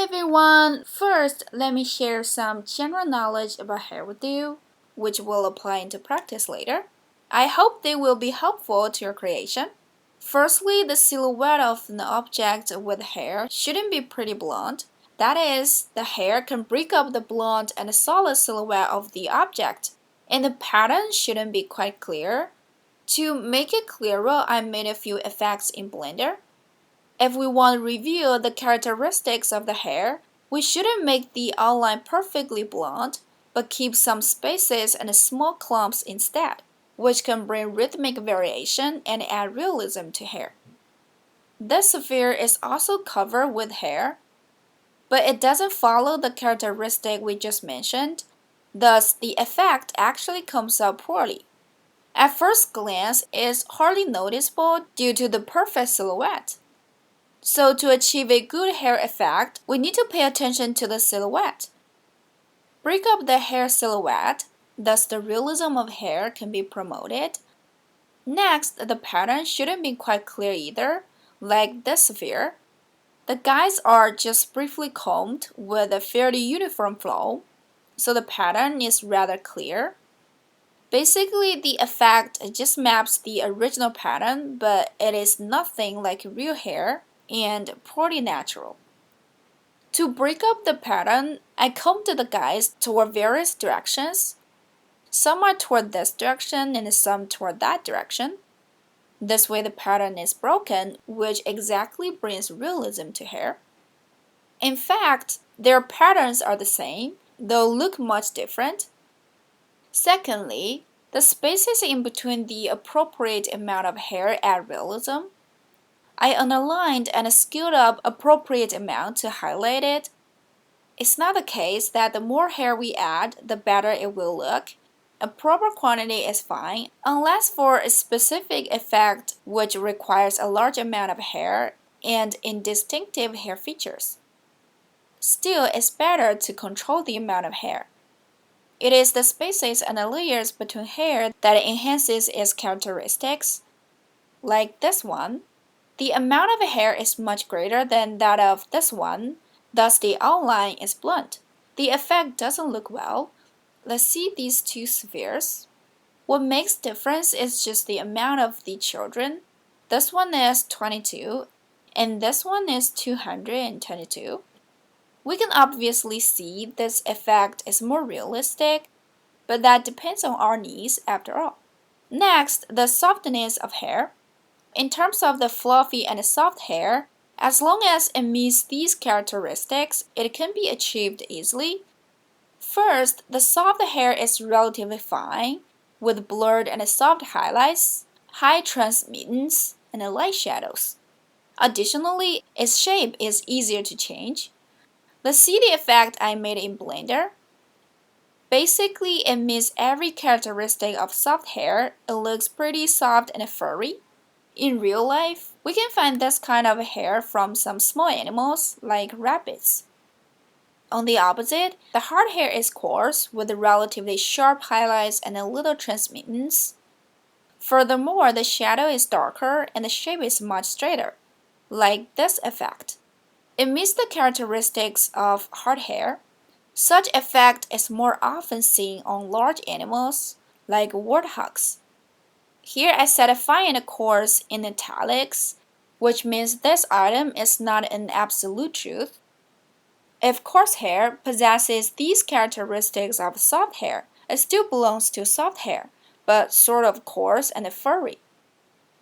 everyone! First, let me share some general knowledge about hair with you, which will apply into practice later. I hope they will be helpful to your creation. Firstly, the silhouette of an object with hair shouldn't be pretty blonde. That is, the hair can break up the blonde and solid silhouette of the object, and the pattern shouldn't be quite clear. To make it clearer, I made a few effects in Blender. If we want to reveal the characteristics of the hair, we shouldn't make the outline perfectly blonde, but keep some spaces and small clumps instead, which can bring rhythmic variation and add realism to hair. This sphere is also covered with hair, but it doesn't follow the characteristic we just mentioned, thus the effect actually comes out poorly. At first glance, it's hardly noticeable due to the perfect silhouette. So to achieve a good hair effect, we need to pay attention to the silhouette. Break up the hair silhouette, thus the realism of hair can be promoted. Next, the pattern shouldn't be quite clear either, like this sphere. The guides are just briefly combed with a fairly uniform flow, so the pattern is rather clear. Basically, the effect just maps the original pattern, but it is nothing like real hair and poorly natural. To break up the pattern, I combed the guides toward various directions. Some are toward this direction and some toward that direction. This way the pattern is broken, which exactly brings realism to hair. In fact, their patterns are the same, though look much different. Secondly, the spaces in between the appropriate amount of hair add realism. I unaligned and scaled up appropriate amount to highlight it. It's not the case that the more hair we add, the better it will look. A proper quantity is fine, unless for a specific effect which requires a large amount of hair and indistinctive hair features. Still, it's better to control the amount of hair. It is the spaces and the layers between hair that enhances its characteristics, like this one. The amount of hair is much greater than that of this one, thus the outline is blunt. The effect doesn't look well. Let's see these two spheres. What makes difference is just the amount of the children. This one is 22, and this one is 222. We can obviously see this effect is more realistic, but that depends on our needs after all. Next, the softness of hair. In terms of the fluffy and soft hair, as long as it meets these characteristics, it can be achieved easily. First, the soft hair is relatively fine, with blurred and soft highlights, high transmittance, and light shadows. Additionally, its shape is easier to change. Let's see the effect I made in Blender. Basically, it meets every characteristic of soft hair. It looks pretty soft and furry. In real life, we can find this kind of hair from some small animals like rabbits. On the opposite, the hard hair is coarse with relatively sharp highlights and a little transmittance. Furthermore, the shadow is darker and the shape is much straighter, like this effect. It meets the characteristics of hard hair. Such effect is more often seen on large animals like warthogs. Here I set a fine and coarse in italics, which means this item is not an absolute truth. If coarse hair possesses these characteristics of soft hair, it still belongs to soft hair, but sort of coarse and furry.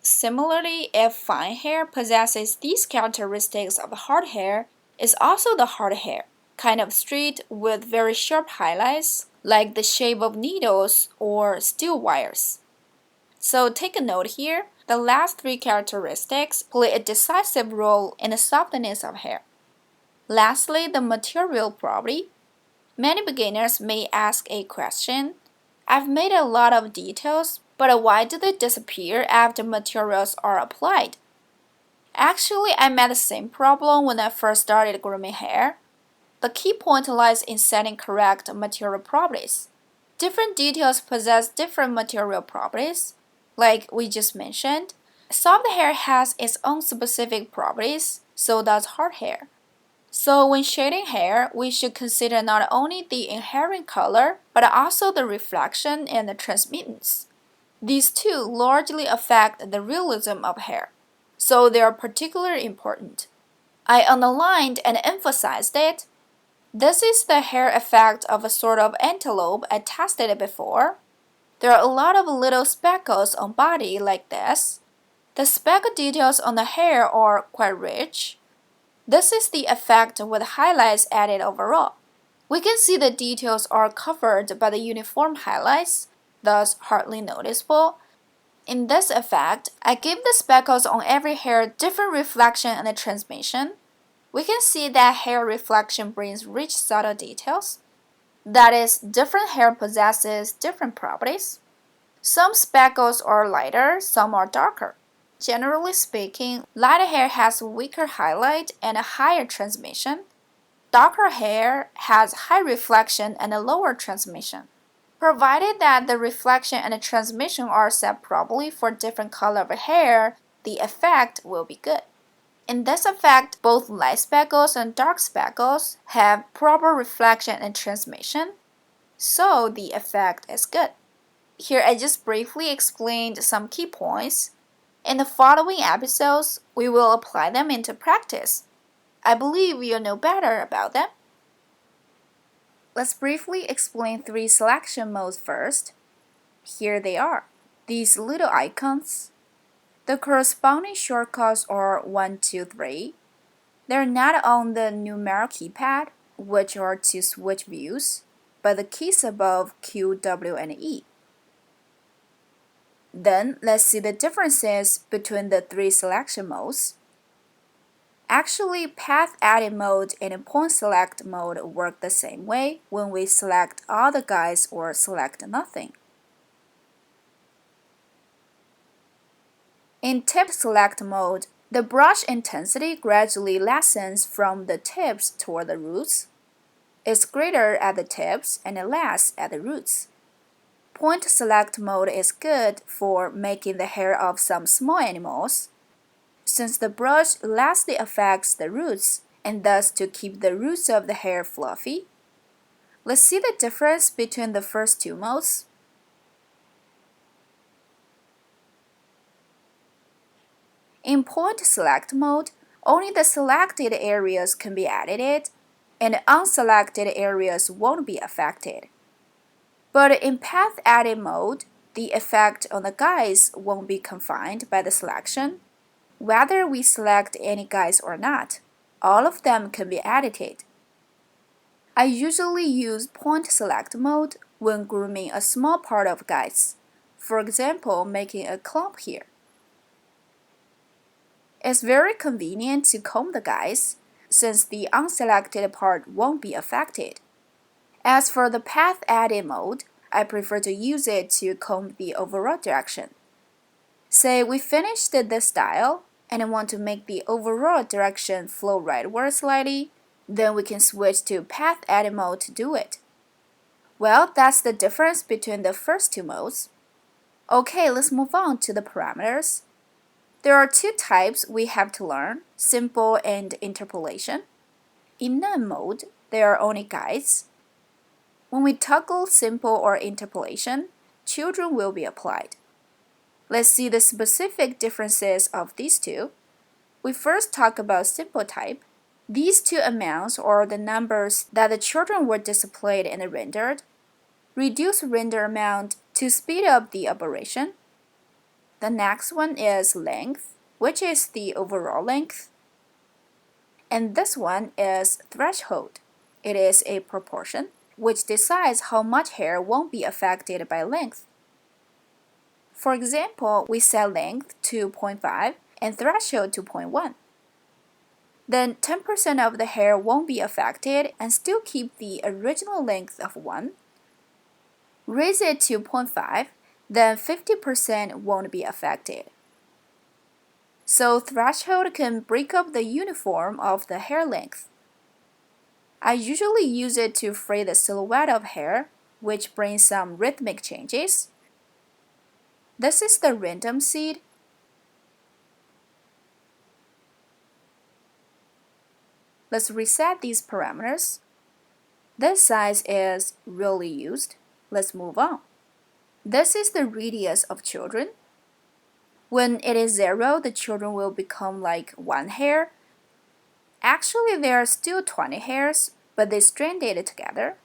Similarly, if fine hair possesses these characteristics of hard hair, it's also the hard hair, kind of straight with very sharp highlights, like the shape of needles or steel wires. So take a note here, the last three characteristics play a decisive role in the softness of hair. Lastly, the material property. Many beginners may ask a question. I've made a lot of details, but why do they disappear after materials are applied? Actually, I met the same problem when I first started grooming hair. The key point lies in setting correct material properties. Different details possess different material properties. Like we just mentioned, soft hair has its own specific properties, so does hard hair. So when shading hair, we should consider not only the inherent color, but also the reflection and the transmittance. These two largely affect the realism of hair, so they are particularly important. I underlined and emphasized it. This is the hair effect of a sort of antelope I tested before. There are a lot of little speckles on body like this. The speckle details on the hair are quite rich. This is the effect with highlights added overall. We can see the details are covered by the uniform highlights, thus hardly noticeable. In this effect, I give the speckles on every hair different reflection and transmission. We can see that hair reflection brings rich subtle details. That is, different hair possesses different properties. Some speckles are lighter, some are darker. Generally speaking, lighter hair has weaker highlight and a higher transmission. Darker hair has high reflection and a lower transmission. Provided that the reflection and the transmission are set properly for different color of hair, the effect will be good. In this effect, both light speckles and dark speckles have proper reflection and transmission, so the effect is good. Here I just briefly explained some key points. In the following episodes, we will apply them into practice. I believe you'll know better about them. Let's briefly explain 3 selection modes first. Here they are, these little icons. The corresponding shortcuts are 1, 2, 3. They're not on the numeric keypad, which are to switch views, but the keys above Q, W, and E. Then let's see the differences between the 3 selection modes. Actually, path edit mode and point select mode work the same way when we select all the guys or select nothing. In tip select mode, the brush intensity gradually lessens from the tips toward the roots. It's greater at the tips and less at the roots. Point select mode is good for making the hair of some small animals, since the brush lastly affects the roots and thus to keep the roots of the hair fluffy. Let's see the difference between the first 2 modes. In point select mode, only the selected areas can be edited, and unselected areas won't be affected. But in path edit mode, the effect on the guys won't be confined by the selection. Whether we select any guys or not, all of them can be edited. I usually use point select mode when grooming a small part of guys, for example, making a clump here. It's very convenient to comb the guys, since the unselected part won't be affected. As for the path edit mode, I prefer to use it to comb the overall direction. Say we finished this style and want to make the overall direction flow rightward slightly, then we can switch to path edit mode to do it. Well, that's the difference between the first 2 modes. Okay, let's move on to the parameters. There are 2 types we have to learn, simple and interpolation. In none mode, there are only guides. When we toggle simple or interpolation, children will be applied. Let's see the specific differences of these 2. We first talk about simple type. These 2 amounts are the numbers that the children were displayed and rendered. Reduce render amount to speed up the operation. The next one is length, which is the overall length. And this one is threshold. It is a proportion, which decides how much hair won't be affected by length. For example, we set length to 0.5 and threshold to 0.1. Then 10% of the hair won't be affected and still keep the original length of 1. Raise it to 0.5, then 50% won't be affected. So threshold can break up the uniform of the hair length. I usually use it to fray the silhouette of hair, which brings some rhythmic changes. This is the random seed. Let's reset these parameters. This size is really used. Let's move on. This is the radius of children. When it is 0, the children will become like 1 hair. Actually, there are still 20 hairs, but they stranded together.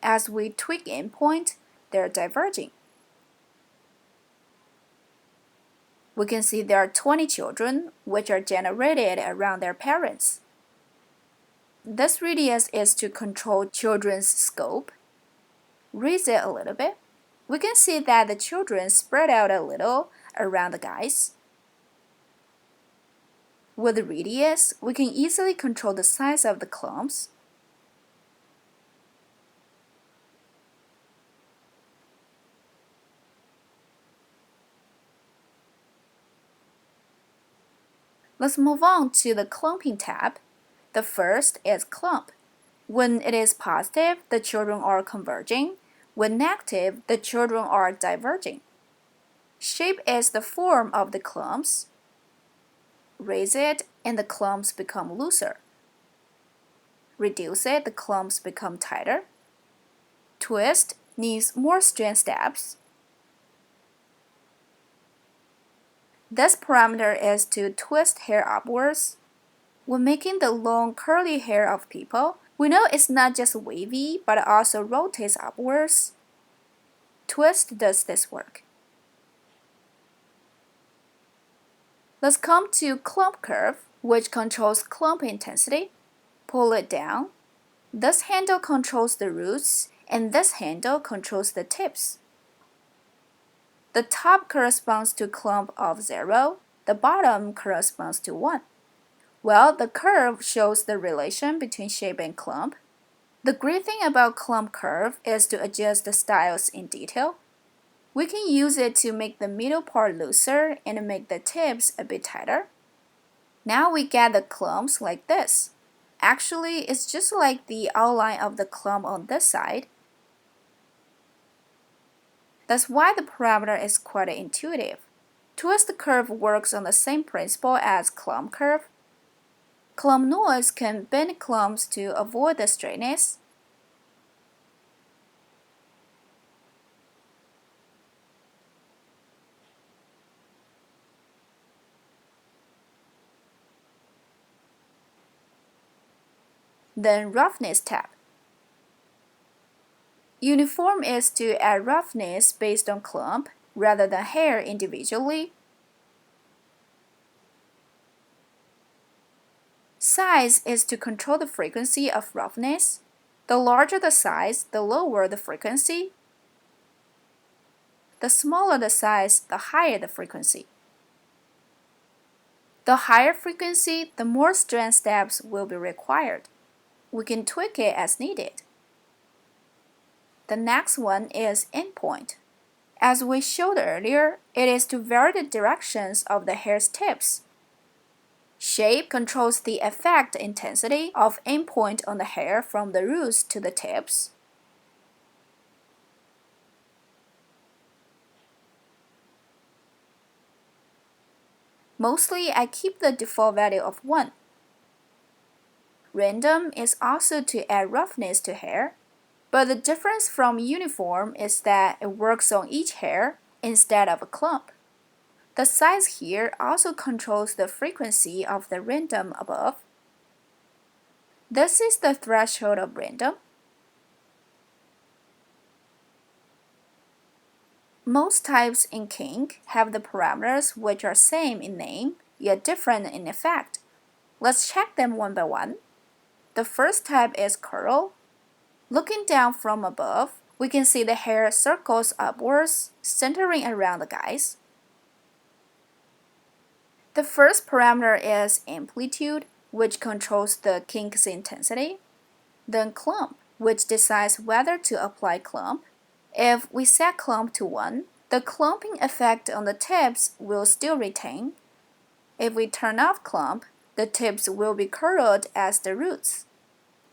As we tweak endpoint, they're diverging. We can see there are 20 children, which are generated around their parents. This radius is to control children's scope. Raise it a little bit. We can see that the children spread out a little around the guys. With the radius, we can easily control the size of the clumps. Let's move on to the clumping tab. The first is clump. When it is positive, the children are converging. When negative, the children are diverging. Shape is the form of the clumps. Raise it, and the clumps become looser. Reduce it, the clumps become tighter. Twist needs more strand steps. This parameter is to twist hair upwards. When making the long curly hair of people, we know it's not just wavy, but also rotates upwards. Twist does this work. Let's come to clump curve, which controls clump intensity. Pull it down. This handle controls the roots, and this handle controls the tips. The top corresponds to clump of 0. The bottom corresponds to 1. Well, the curve shows the relation between shape and clump. The great thing about clump curve is to adjust the styles in detail. We can use it to make the middle part looser and make the tips a bit tighter. Now we get the clumps like this. Actually, it's just like the outline of the clump on this side. That's why the parameter is quite intuitive. Twist curve works on the same principle as clump curve. Clump noise can bend clumps to avoid the straightness. Then roughness tab. Uniform is to add roughness based on clump rather than hair individually. Size is to control the frequency of roughness. The larger the size, the lower the frequency. The smaller the size, the higher the frequency. The higher frequency, the more strand steps will be required. We can tweak it as needed. The next one is endpoint. As we showed earlier, it is to vary the directions of the hair's tips. Shape controls the effect intensity of endpoint on the hair from the roots to the tips. Mostly, I keep the default value of 1. Random is also to add roughness to hair, but the difference from uniform is that it works on each hair instead of a clump. The size here also controls the frequency of the random above. This is the threshold of random. Most types in kink have the parameters which are same in name, yet different in effect. Let's check them one by one. The first type is curl. Looking down from above, we can see the hair circles upwards, centering around the guys. The first parameter is amplitude, which controls the kink's intensity. Then clump, which decides whether to apply clump. If we set clump to 1, the clumping effect on the tips will still retain. If we turn off clump, the tips will be curled as the roots.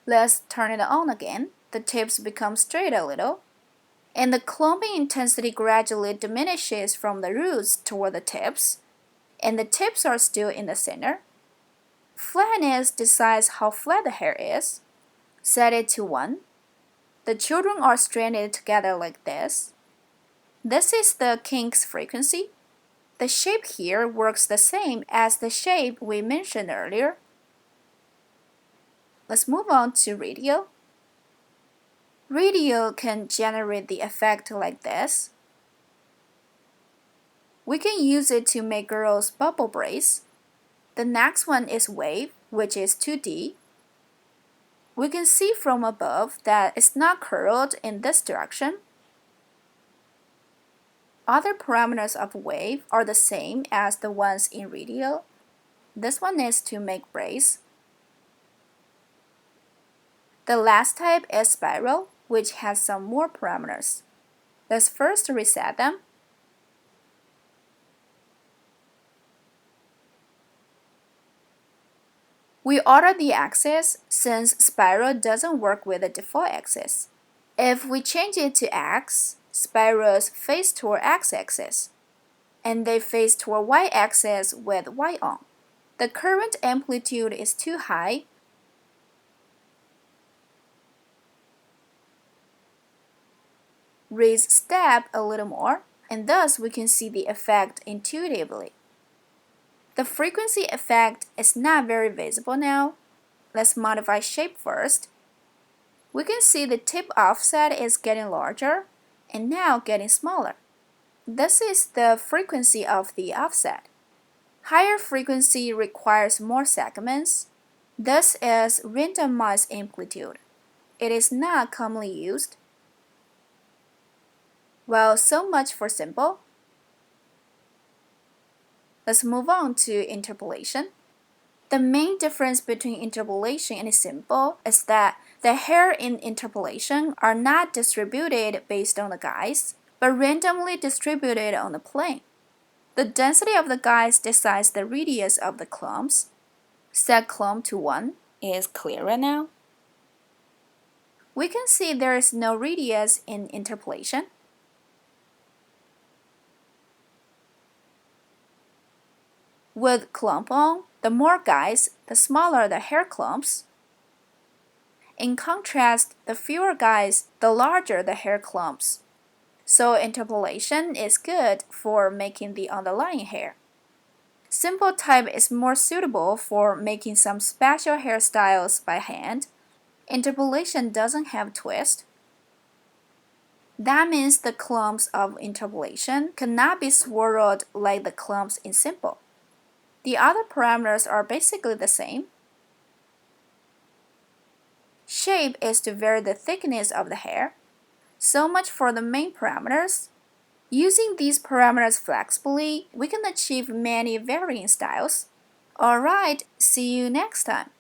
Let's turn it on again. The tips become straight a little, and the clumping intensity gradually diminishes from the roots toward the tips, and the tips are still in the center. Flatness decides how flat the hair is. Set it to 1. The children are stranded together like this. This is the kink's frequency. The shape here works the same as the shape we mentioned earlier. Let's move on to radio. Radio can generate the effect like this. We can use it to make girls bubble braids. The next one is wave, which is 2D. We can see from above that it's not curled in this direction. Other parameters of wave are the same as the ones in radio. This one is to make braids. The last type is spiral, which has some more parameters. Let's first reset them. We order the axis since spiral doesn't work with the default axis. If we change it to X, spirals face toward X-axis, and they face toward Y-axis with Y on. The current amplitude is too high. Raise step a little more, and thus we can see the effect intuitively. The frequency effect is not very visible now. Let's modify shape first. We can see the tip offset is getting larger and now getting smaller. This is the frequency of the offset. Higher frequency requires more segments. This is randomized amplitude. It is not commonly used. Well, so much for simple. Let's move on to interpolation. The main difference between interpolation and simple is that the hair in interpolation are not distributed based on the guise, but randomly distributed on the plane. The density of the guise decides the radius of the clumps. Set clump to 1. Is clearer now? We can see there is no radius in interpolation. With clump on, the more guise, the smaller the hair clumps. In contrast, the fewer guise, the larger the hair clumps. So interpolation is good for making the underlying hair. Simple type is more suitable for making some special hairstyles by hand. Interpolation doesn't have twist. That means the clumps of interpolation cannot be swirled like the clumps in simple. The other parameters are basically the same. Shape is to vary the thickness of the hair. So much for the main parameters. Using these parameters flexibly, we can achieve many varying styles. Alright, see you next time.